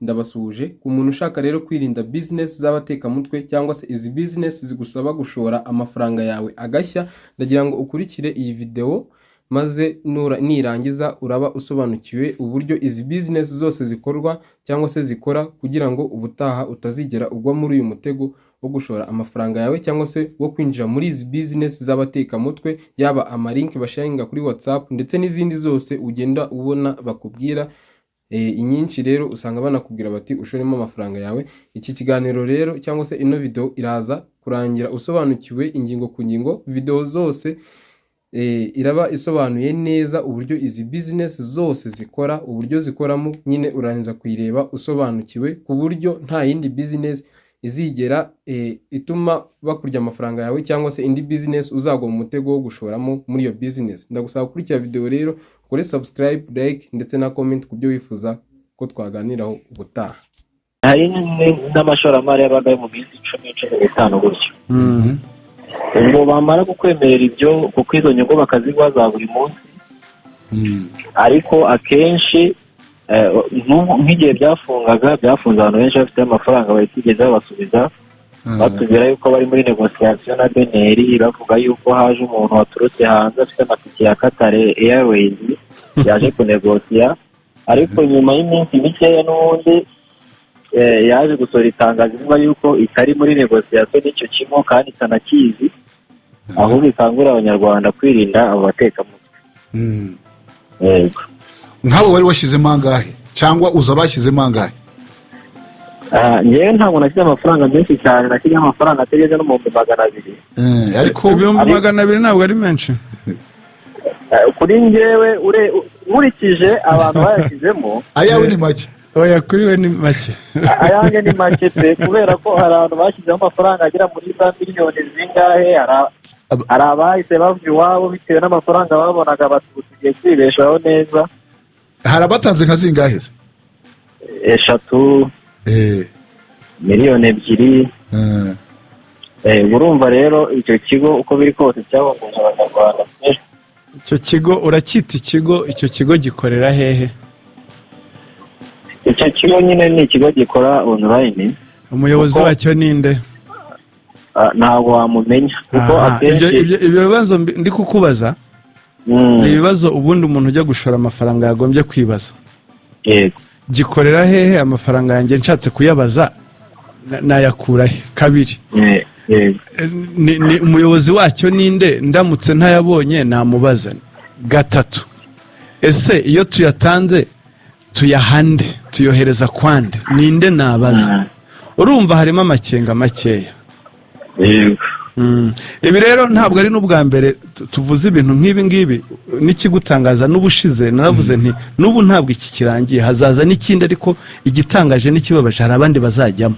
ndabasuje ku muntu ushaka rero kwirinda business z'abatekamutwe cyangwa se izi business zigusaba gushora amafaranga yawe agashya, ndagira ngo ukurikire iyi video maze nirangiza uraba usobanukiwe uburyo izi business zose zikorwa cyangwa se zikora, kugira ngo ubutaha utazigera ugwa muri uyu mutego wo gushora amafaranga yawe cyangwa se wo kwinjira muri izi business z'abatekamutwe, yaba amalink basharinga kuri WhatsApp ndetse n'izindi zose ugenda ubona bakubwira. Inyinshi rero usanga banakubwira bati ushoremo amafaranga yawe. Iki kiganiro rero cyangwa se ino video iraza kurangira usobanukiwe ingingo ku ngingo. Video zose iraba isobanuye neza uburyo izi business zose zikora, uburyo zikoramo, nyine urangiza kuyireba usobanukiwe, ku buryo nta yindi business izigera ituma bakurya amafaranga yawe cyangwa se indi business uzagwa mu mutego wo gushoramo muri iyo business. Ndagusaba kurikira video rero, ukore subscribe, like ndetse na comment ku byo wifuza ko twaganiraho ubutaha. Hari n'amashoramari yabaga mu minsi 10-15 gutyo. Ubwo bamara kukwemerera ibyo kuko izo nyungu bakazigwa za buri munsi. Ariko akenshi nk'igihe byafunze abantu benshi bafite amafaranga bayitigeze basubiza, batubwira yuko bari muri negociation na BNR, bavuga yuko haje umuntu waturutse hanze afite amatike ya Qatar Airways yaje kunegosia, ariko nyuma y'iminsi mikeya n'ubundi yaje gusohora itangazo ivuga yuko itari muri negociation n'icyo kigo kandi itanakizi, ahubwo ikangurira abanyarwanda kwirinda abo batekamutwe. Nk'abo wari washyizemo angahe cyangwa uza bashyizemo angahe? Ngewe ntabwo nashyize amafaranga menshi cyane, nashyize amafaranga ategeze no mu 200. Ariko 200 ntabwo ari menshi. Kuri ngewe nkurikije abantu bayashyizemo, ayawe ni make. Oya, kuri we ni make. Ayange ni make pe, kubera ko hari abantu bashyizemo amafaranga agera muri za miliyoni zingahe. Hari abahise bava iwabo bitewe n'amafaranga babonaga batugiye kwibeshaho neza. Hari abatanze nka zingahe? 3 miliyoni 2. Urumva rero icyo kigo uko biri kose cyabongoje abanyarwanda. Icyo kigo uracyita ikigo, icyo kigo gikorera hehe? Icyo kigo nyine ni ikigo gikora online. Umuyobozi wacyo ninde? Ntabwo wamumenya kuko akenshi ibyo bibazo ndi kukubaza ni ibibazo ubundi umuntu ujya gushora amafaranga yagombye kwibaza. Yego. Gikorera hehe amafaranga yanjye nshatse kuyabaza nayakura he? Kabiri, ni umuyobozi wacyo ninde ndamutse ntayabonye namubaza? Gatatu, ese iyo tuyatanze tuyahande tuyohereza kwande ninde nabaza? Urumva harimo amakenga makeya. Ibi rero ntabwo ari n'ubwa mbere tuvuze ibintu nk'ibi ngibi. N'ikigutangaza n'ubushize naravuze nti n'ubu ntabwo iki kirangiye, hazaza n'ikindi, ariko igitangaje n'ikibabaje hari abandi bazajyamo.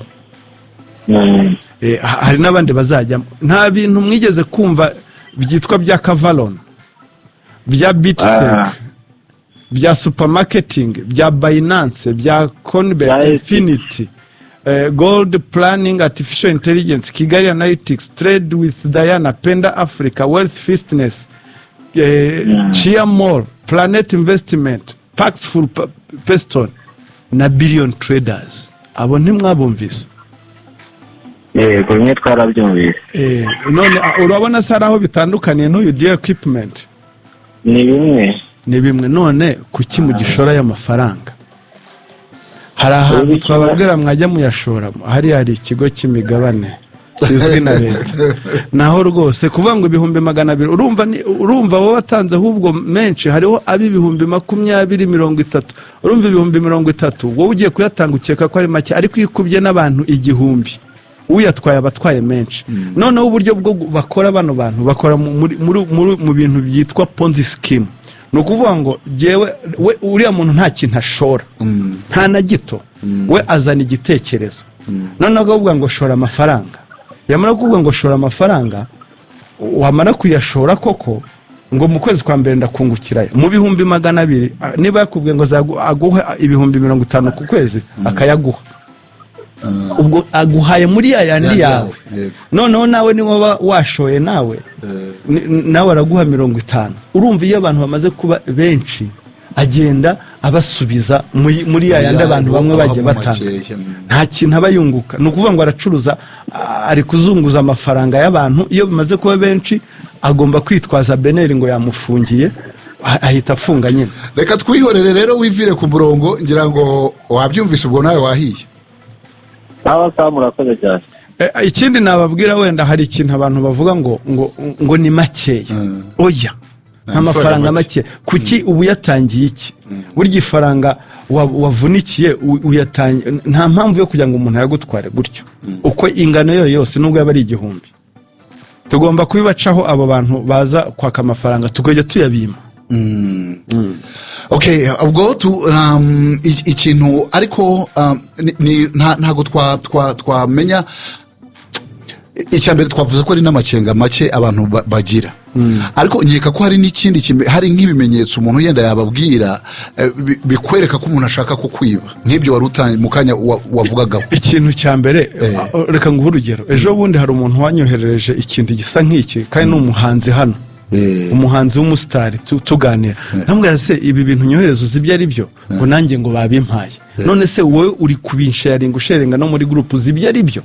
Hari n'abandi bazajyamo. Nta bintu mwigeze kumva byitwa bya Cavalon, bya Bitsec, bya supermarketing, bya Binance, bya Coinbase, Infinity, Gold Planning, Artificial Intelligence, Kigali Analytics, Trade with Diana, Penda Africa, Wealth Fitness, Chia Mall, Planet Investment, Paxful Peston na Billion Traders? Abo ntimwabumvise? Kumwe twarabyumvise. None urabona saraho bitandukaniye n'uyu Dia Equipment? Ni bimwe. None kuki mu gishora y'amafaranga? Hari ahantu twababwira mwajya muyashoramo, hari ikigo cy'imigabane kizwi na leta, naho rwose kuvuga ngo 200,000 urumva wowe watanze ahubwo menshi. Hariho ab'ibihumbi 20, 30. Urumva 30,000 wowe ugiye kuyatanga ukeka ko ari make, ariko ikubye n'abantu 1,000 uyatwaye abatwaye menshi. Noneho uburyo bwo bakora bano bantu bakora mu bintu byitwa Ponzi scheme. Ni ukuvuga ngo we uriya muntu nta kintu ashora, nta na gito. We azana igitekerezo, noneho akavuga ngo shora amafaranga. Yamara kuvuga ngo shora amafaranga, wamara kuyashora koko ngo mu kwezi kwa mbere ndakungukirayo mu 200,000. Niba yakubwiye ngo aguha 50,000 ku kwezi, akayaguha. Ubwo aguhaye muri yandi yawe. Noneho nawe niba washoye nawe araguha 50. Urumva iyo abantu bamaze kuba benshi agenda abasubiza muri yandi abantu bamwe bagiye batanga, nta kintu aba yunguka. Ni ukuvuga ngo aracuruza, ari kuzunguza amafaranga y'abantu. Iyo bimaze kuba benshi agomba kwitwaza beneri ngo yamufungiye, ahita afunga nyine. Reka twihorere rero, wivire ku murongo, ngira ngo wabyumvise ubwo nawe wahiye. Murakoze cyane. Ikindi nababwira, wenda hari ikintu abantu bavuga ngo ni makeya. Oya, nta mafaranga make. Kuki ubu yatangiye iki? Burya ifaranga wavunikiye uyatangiye, nta mpamvu yo kugira ngo umuntu yagutware gutyo. Uko ingano yo yose nubwo yaba ari 1,000, tugomba kubibacaho abo bantu baza kwaka amafaranga, tukajya tuyabima. Okay, ubwo ikintu ariko ntago twamenya. Icyambere twavuze ko ari n'amakenga make abantu bagira, ariko nkeka ko hari n'ikindi hari nk'ibimenyetso umuntu yenda yababwira bikwereka ko umuntu ashaka kukwiba, nk'ibyo wari utangiye mu kanya wavugagaho. Ikintu cya mbere, reka nguhe urugero. Ejo bundi hari umuntu wanyoherereje ikintu gisa nk'iki, kandi ni umuhanzi hano, umuhanzi w'umusitari tuganira. Namubwira se ibi bintu nyohereza uzi ibyo ari byo? Ngo nanjye ngo babimpaye. None se wowe uri kubinsharinga, usharinga no muri group, uzi ibyo ari byo?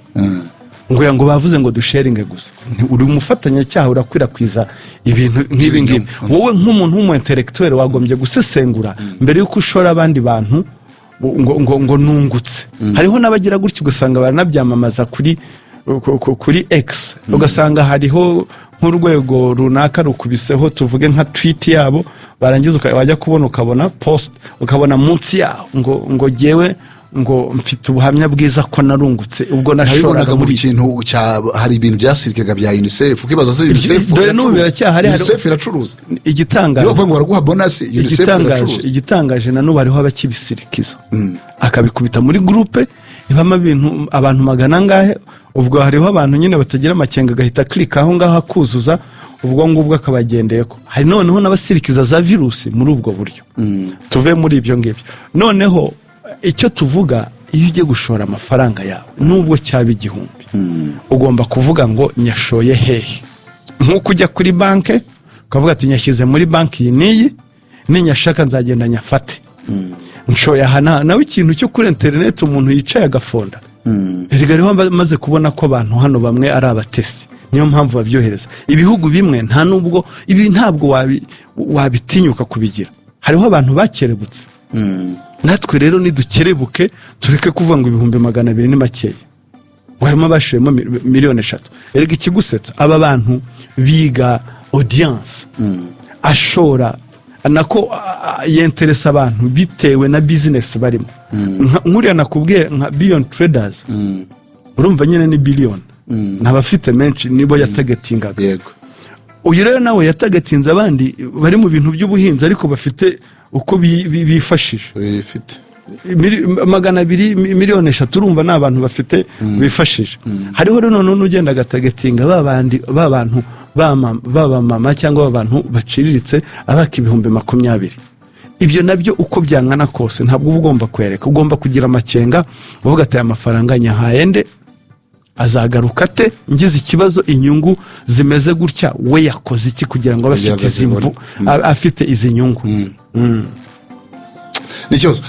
ngo bavuze ngo dusharinge gusa. Uri umufatanyacyaha, urakwirakwiza ibintu nk'ibi ngibi. Wowe nk'umuntu w'umu-intellectuel wagombye gusesengura mbere yuko ushora abandi bantu ngo nungutse. Hariho n'abagira gutyo ugasanga baranabyamamaza kuri X, ugasanga hariho nk'urwego runaka rukubiseho, tuvuge nka tweet yabo, barangiza wajya kubona ukabona post, ukabona munsi yaho ngo jewe ngo mfite ubuhamya bwiza ko narungutse ubwo nashoraga muri kintu hari ibintu byasirikaga bya UNICEF. Ukibaza se UNICEF dore n'ubu biracyahari, UNICEF iracuruza. Igitangaje yo ngo baraguha bonus, UNICEF iracuruza. Igitangaje na n'ubu hariho abakibisirikiza, akabikubita muri groupe ibama ibintu abantu magana ngahe. Ubwo hariho abantu nyine batagira amakenga, gahita click aho ngaho akuzuza, ubwo ngubwo akabagendeyeko. Hari noneho n'abasirikiza za virusi muri ubwo buryo. Tuve muri ibyo ngibyo. Noneho icyo tuvuga, iyo ugiye gushora amafaranga yawe nubwo cyaba 1,000, ugomba kuvuga ngo nyashoye hehe. Nk'uko ujya kuri banke ukavuga ati nyashyize muri banki iyi n'iyi, ninyashaka nzagenda nyafate. Nshoye hana nawe ikintu cyo kuri internet umuntu yicaye agafonda. Erega rero maze kubona ko abantu hano bamwe ari abatesi, niyo mpamvu babyohereza. Ibihugu bimwe nta nubwo ibi ntabwo wabitinyuka kubigira. Hariho abantu bakerebutse. Natwe rero nidukerebuke, tureke kuvuga ngo 200,000 ni makeya. Warimo bashoyemo 3,000,000. Erega ikigusetsa, aba bantu biga audience, ashora nako yenteresa abantu bitewe na business barimo. Nkuriya nakubwiye nka Billion Traders, urumva nyine ni billion, n'abafite menshi nibo yatagetingaga. Yego, uyu rero nawe yatagetinze abandi bari mu bintu by'ubuhinzi, ariko bafite uko bifashije. Bifite 200,000,000 urumva n'abantu bafite bifashije. Hariho rero none ugenda gatagetinga ba bantu baba mama cyangwa abantu baciriritse abaka 20,000. Ibyo nabyo uko byangana kose ntabwo ugomba kwereka, ugomba kugira amakenga, uvuga ati amafaranga nyahaye nde, azagaruka te, ngize ikibazo inyungu zimeze gutya, we yakoze iki kugira ngo afite izi nyungu. Nikibazo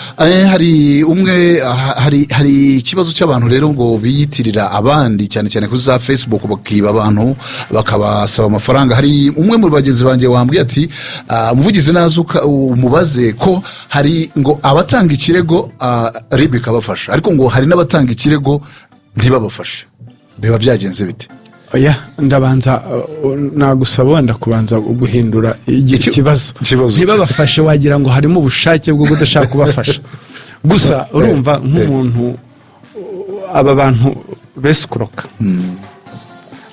hari ikibazo cy'abantu rero ngo biyitirira abandi cyane cyane kuri za Facebook, bakiba abantu bakabasaba amafaranga. Hari umwe mu bagenzi banjye wambwiye ati umuvugizi nazuka umubaze ko hari ngo abatanga ikirego RIB ikabafasha, ariko ngo hari n'abatanga ikirego ntibabafashe. Biba byagenze bite? Oya, ndabanza nagusaba wenda kubanza guhindura ikibazo. Ntibabafashe wagira ngo harimo ubushake bwo kudashaka kubafasha. Gusa urumva nk'umuntu, aba bantu besukroka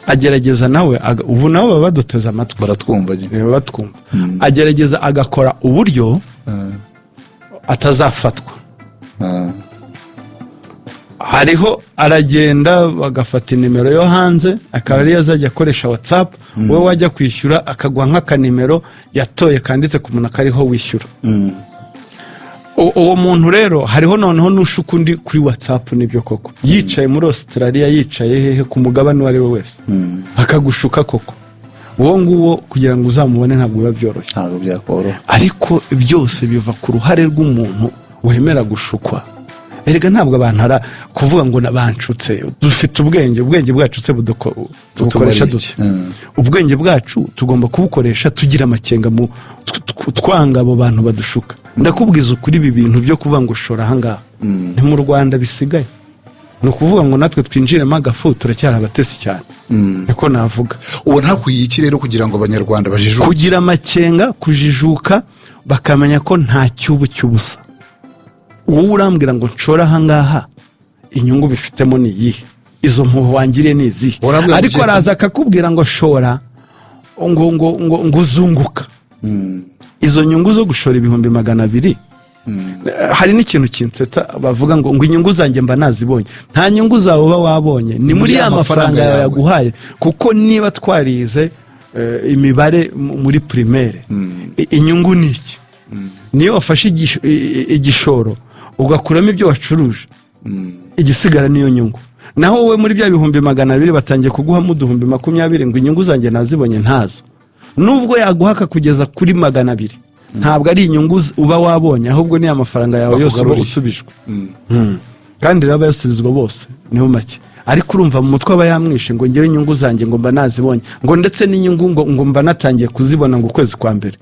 agerageza nawe, ubu nawe baba baduteza amatwi, baratwumva. Agerageza agakora uburyo atazafatwa. Hariho aragenda bagafata nimero yo hanze, akaba ari yazajya akoresha WhatsApp, wowe wajya kwishyura akagwa nk'akanimero yatoye kanditse ku muntu akariho wishyura. Uwo muntu rero hariho noneho n'ushuka undi kuri WhatsApp, nibyo koko yicaye muri Australia, yicaye hehe ku mugabane wari we wese, akagushuka koko. uwo nguwo kugira ngo uzamubone ntabwo biba byoroshye, ntabwo byakoroha, ariko byose biva ku ruhare rw'umuntu wemera gushukwa. Erega ntabwo abantu ara kuvuga ngo nabancutse, dufite ubwenge bwacu se budukoresha dute? Ubwenge bwacu tugomba kubukoresha tugira amakenga mu twanga abo bantu badushuka. Ndakubwiza ukuri ibi bintu byo kuvuga ngo shora ahangaha ni mu Rwanda bisigaye, ni ukuvuga ngo natwe twinjiremo agafu turacyari abatesi cyane, niko navuga. uwo ntakwiye iki rero kugira ngo abanyarwanda bajijuke? Kugira amakenga, kujijuka, bakamenya ko nta cyubu cy'ubusa. Wowe urambwira ngo nshora ahangaha, inyungu bifitemo ni iyihe? Izo mpuhwe wangiriye ni izihe? Ariko araza akakubwira ngo shora ngo uzunguka. Izo nyungu zo gushora 200,000, hari n'ikintu kinsetsa bavuga ngo inyungu zanjye mba nazibonye. Nta nyungu zawe uba wabonye, ni muri ya mafaranga yawe yaguhaye. Kuko niba twarize imibare muri primaire, inyungu ni iki? Niyo wafashe igishoro ugakuramo ibyo wacuruje, igisigara niyo nyungu. Naho wowe muri bya 200,000 batangiye kuguhamo 20,000 ngo inyungu zanjye nazibonye ntazo. Nubwo yaguhaka kugeza kuri 200, ntabwo ari inyungu uba wabonye, ahubwo ni amafaranga yawe yose uba usubijwe. Kandi raba yasubizwa bose niho make. Ariko urumva mu mutwe aba yamwishe ngo ngewe inyungu zanjye ngo mba nazibonye, ngo ndetse n'inyungu ngo mba natangiye kuzibona ngo ukwezi kwa mbere.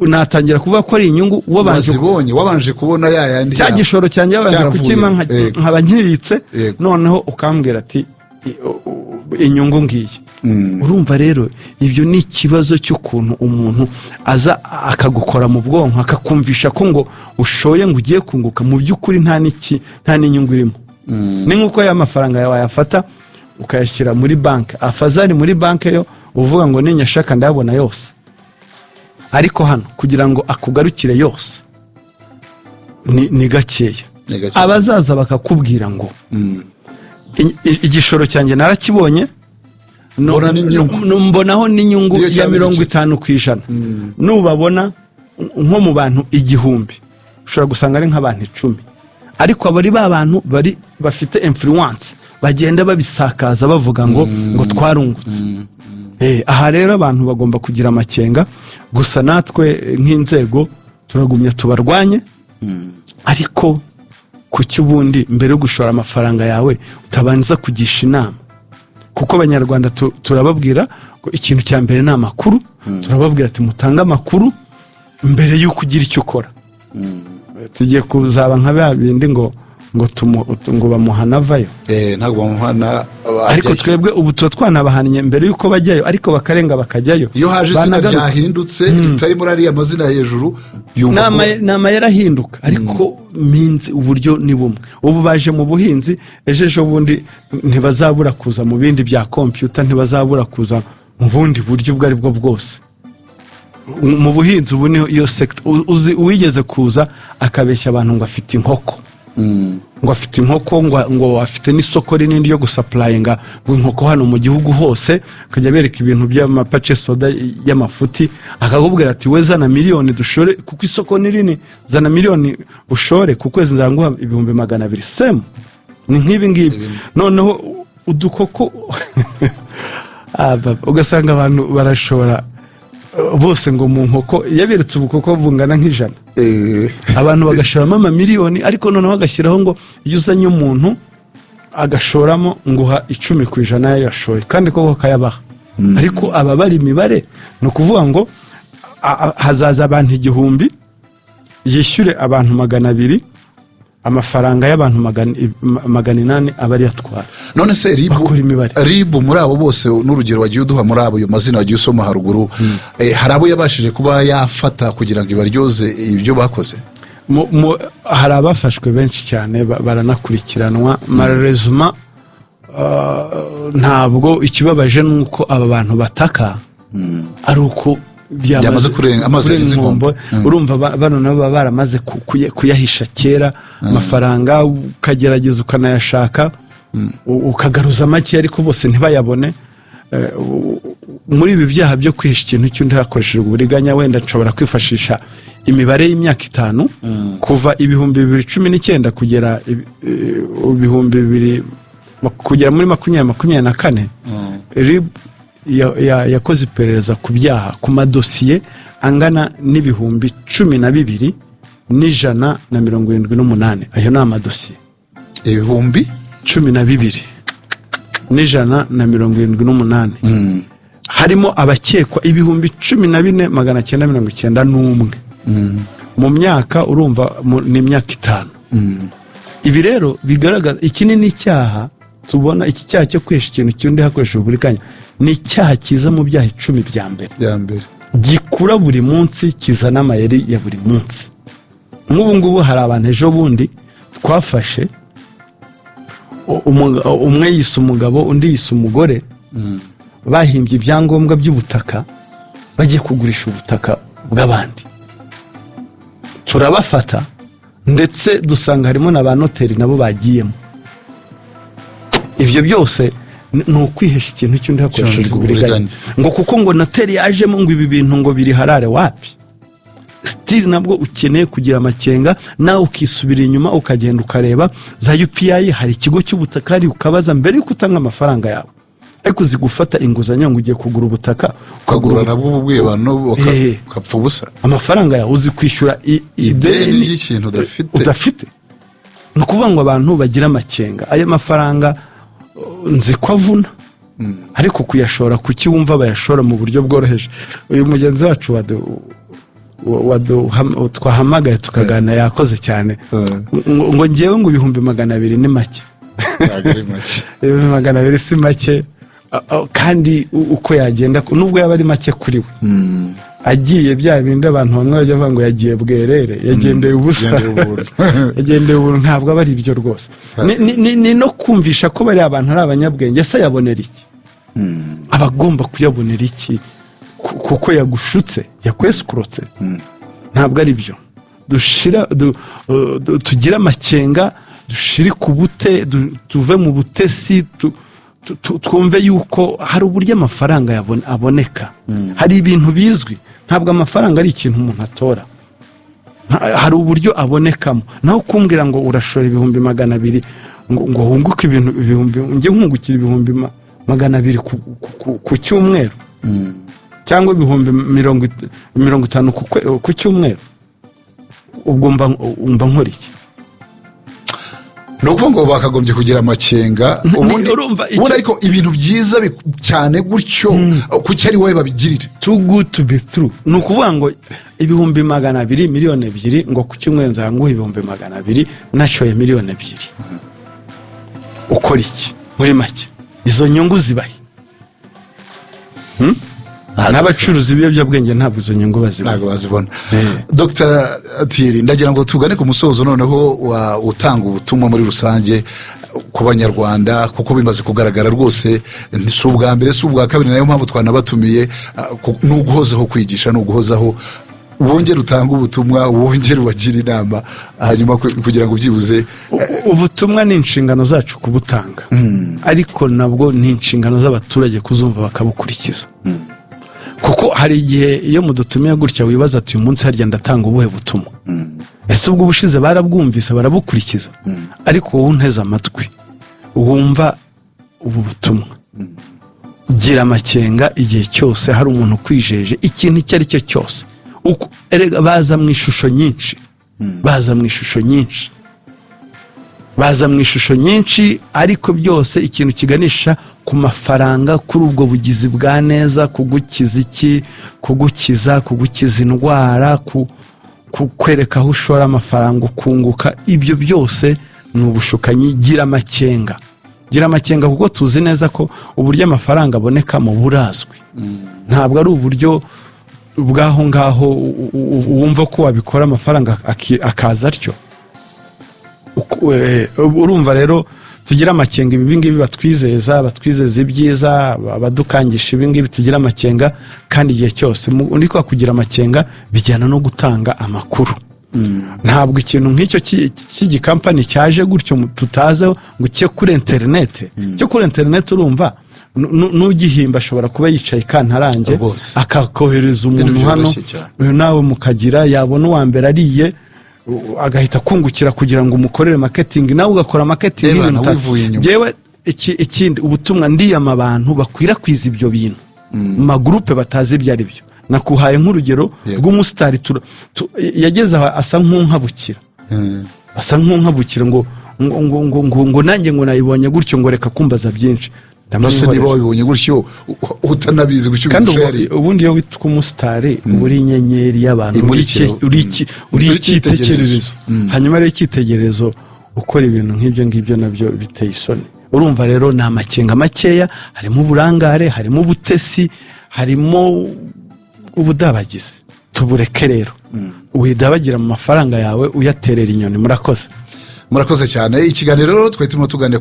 Unatangira kuvuga ko ari inyungu wabanje kubona yandi cya gishoro cyanjye wabanje kukima nkaba nkibitse, noneho ukambwira ati inyungu ngiye. Urumva rero ibyo ni ikibazo cy'ukuntu umuntu aza akagukora mu bwonko akakumvisha ko ngo ushoye ngo ugiye kunguka, mu by'ukuri nta n'inyungu irimo. Ni nk'uko ya mafaranga yawe yafata ukayashyira muri banki, afazari muri banki yo uvuga ngo ninyashaka ndabona yose, ariko hano kugira ngo akugarukire yose ni gakeya. Abazaza bakakubwira ngo igishoro cyanjye narakibonye, mbonaho n'inyungu ya 50%. Nubabona nko mu bantu 1,000 ushobora gusanga ari nk'abantu 10, ariko abari ba bantu bafite influence bagenda babisakaza bavuga ngo twarungutse. Aha rero abantu bagomba kugira amakenga, gusa natwe nk'inzego turagumya tubarwanye. Ariko kuki ubundi mbere yo gushora amafaranga yawe utabanza kugisha inama? Kuko abanyarwanda turababwira ngo ikintu cya mbere ni amakuru. Turababwira ati mutange amakuru mbere y'uko ugira icyo ukora. Tugiye kuzaba nka babindi ngo bamuhana avayo, ntabwo bamuhana. Ariko twebwe ubu tuba twanabahannye mbere y'uko bajyayo, ariko bakarenga bakajyayo. Iyo haje izina ryahindutse ritari muri ariya mazina hejuru, nama yarahinduka, ariko minsi uburyo ni bumwe. Ubu baje mu buhinzi, ejo bundi ntibazabura kuza mu bindi bya computer, ntibazabura kuza mu bundi buryo ubwo ari bwo bwose. Mu buhinzi ubu niyo iyo sector uwigeze kuza akabeshya abantu ngo afite inkoko, ngo afite inkoko, ngo afite n'isoko rinini ryo gusupplyinga inkoko hano mu gihugu hose, akajya bereka ibintu by'amapace soda y'amafuti, akakubwira ati we zana miliyoni dushore kuko isoko ni rinini, zana miliyoni ushore ku kwezi nzanguha 200,000 same. Ni nk'ibi ngibi. Noneho udukoko ugasanga abantu barashora bose ngo mu nkoko yaberetse ubukoko bungana nk'ijana, abantu bagashoramo amamiliyoni, ariko noneho agashyiraho ngo iyo uzanye umuntu agashoramo nguha 10% yayo yashoye, kandi koko kayabaha. Ariko aba bari imibare, ni ukuvuga ngo hazaza abantu 1,000 yishyure abantu 200, amafaranga y'abantu 800 abari yatwara. None se ribu muri abo bose n'urugero wagiye uduha muri abo yo mazina wagiye usoma haruguru, hari abo yabashije kuba yafata kugira ngo ibaryoze ibyo bakoze? Hari abafashwe benshi cyane baranakurikiranwa. Malheureusement ntabwo ikibabaje nuko aba bantu bataka ari uko byamaze kurenga inkombe. Urumva bano nabo baramaze kuyahisha kera amafaranga, ukagerageza ukanayashaka ukagaruza make, ariko bose ntibayabone. Muri ibi byaha byo kwihisha ikintu cy'undi hakoreshejwe uburiganya, wenda nshobora kwifashisha imibare y'imyaka 5 kuva 2019 kugera 2000 kugera muri 2024. RIB yakoze iperereza ku byaha ku madosiye angana n'ibihumbi 12,178. ayo ni amadosiye ibihumbi 12,178. harimo abakekwa ibihumbi 14,991 mu myaka, urumva ni imyaka 5. ibi rero bigaragaza iki ni icyaha tubona, iki cyaha cyo kwesha ikintu cyundi hakoresheje uburiganya ni icyaha kiza mu byaha 10 bya mbere gikura buri munsi, kizana amayeri ya buri munsi. nk'ubu ngubu hari abantu ejo bundi twafashe, umwe yise umugabo undi yise umugore, bahimbye ibyangombwa by'ubutaka bagiye kugurisha ubutaka bw'abandi. turabafata ndetse dusanga harimo na ba noteri nabo bagiyemo. ibyo byose ni ukwihesha ikintu cy'undi hakoreshejwe uburiganya, ngo kuko ngo noteri yajemo ngo ibi bintu ngo biri harare. wapi, still nabwo ukeneye kugira amakenga, nawe ukisubira inyuma ukagenda ukareba za UPI, hari ikigo cy'ubutaka hari, ukabaza mbere yuko utanga amafaranga yawe. ariko uzi gufata inguzanyo ngo ugiye kugura ubutaka, ukagura nabwo ubwibano ukapfa ubusa amafaranga yawe, uzi kwishyura ideni y'ikintu udafite. ni ukuvuga ngo abantu bagira amakenga. aya mafaranga nzi ko avuna, ariko kuyashora kuki wumva bayashora mu buryo bworoheje? uyu mugenzi wacu twahamagaye tukaganira yakoze cyane, ngo ngewe ngo 200,000 ni make. 200,000 si make, kandi uko yagenda nubwo yaba ari make kuri we, agiye bya bindi abantu bamwe bajya bavuga ngo yagiye bwerere, yagendeye ubusa, yagendeye ubuntu, ntabwo aba ari ibyo rwose. ni no kumvisha ko bari abantu ari abanyabwenge. se yabonera iki? abagomba kuyabonera iki? kuko yagushutse, yakweskurotse? ntabwo ari byo. tugire amakenga, dushire ku bute, tuve mu butesi, twumve yuko hari uburyo amafaranga aboneka. hari ibintu bizwi, ntabwo amafaranga ari ikintu umuntu atora, hari uburyo abonekamo. naho kumbwira ngo urashora 200,000 ngo wunguke ibihumbi, njye nkungukira 200,000 ku cyumweru, cyangwa 50,000 ku cyumweru, ubwo mba nkora iki? ni ukuvuga ngo bakagombye kugira amakenga. ubundi ariko ibintu byiza cyane gutyo kuki ari wowe babigirira? too good to be true. ni ukuvuga ngo 200,000, 2,000,000 ngo ku cyumweru nzanguha 200,000, nashoye 2,000,000. ukora iki muri make? izo nyungu zibahe? n'abacuruzi b'ibiyobyabwenge ntabwo izo nyungu bazibona. Dr. Thierry, ndagira ngo tugane ku musozo noneho utanga ubutumwa muri rusange ku banyarwanda, kuko bimaze kugaragara rwose si ubwa mbere si ubwa kabiri, nayo mpamvu twanabatumiye. ni uguhozaho kwigisha, ni uguhozaho wongere utanga ubutumwa, wongere ubagira inama, hanyuma kugira ngo byibuze. ubutumwa ni inshingano zacu kubutanga, ariko nabwo ni inshingano z'abaturage kuzumva bakabukurikiza. kuko hari igihe iyo mudutumiye gutya wibaza ati uyu munsi harya ndatanga ubuhe butumwa? ese ubwo bushize barabwumvise barabukurikiza? ariko wowe unteze amatwi wumva ubu butumwa, gira amakenga igihe cyose hari umuntu ukwijeje ikintu icyo ari cyo cyose. baza mu ishusho nyinshi, baza mu ishusho nyinshi, ariko byose ikintu kiganisha ku mafaranga, kuri ubwo bugizi bwa neza, kugukiza iki, kugukiza indwara, kwereka aho ushora amafaranga ukunguka. ibyo byose ni ubushukanyi. gira amakenga kuko tuzi neza ko uburyo amafaranga abonekamo burazwi. ntabwo ari uburyo bw'aho ngaho wumva ko wabikora amafaranga akaza atyo. urumva rero tugira amakenga. ibi ngibi batwizeza ibyiza, abadukangisha ibi ngibi tugira amakenga, kandi igihe cyose uriko kugira amakenga bijyana no gutanga amakuru. ntabwo ikintu nk'icyo cy'igikampani cyaje gutyo tutazeho ngo cye kuri interinete. cyo kuri interinete urumva n'ugihimba ashobora kuba yicaye kantarange akakohereza umuntu hano, nawe mukagira, yabona uwa mbere ariye agahita kungukira kugira ngo umukorere marketing, nawe ugakora marketing. Jewe ikindi ubutumwa ndiyama abantu bakwirakwiza ibyo bintu mu magurupe batazi ibyo ari byo. Nakuhaye nk'urugero rw'umusitari yageze aho asa nk'unkabukira asa nk'unkabukira ngo nanjye ngo nayibonye gutyo ngo reka kumbaza byinshi. Ndamase niba wabibonye gutyo utanabizi gutyo kandi ubundi iyo witwa umusitari uri inyenyeri y'abantu uri icyitegererezo. Hanyuma rero icyitegererezo ukora ibintu nk'ibyo ngibyo nabyo biteye isoni. Urumva rero ni amakenga makeya, harimo uburangare, harimo ubutesi, harimo ubudabagizi. Tubureke rero widabagira mu mafaranga yawe uyaterera inyoni. Murakoze cyane. Ikiganiro twari turimo tuganira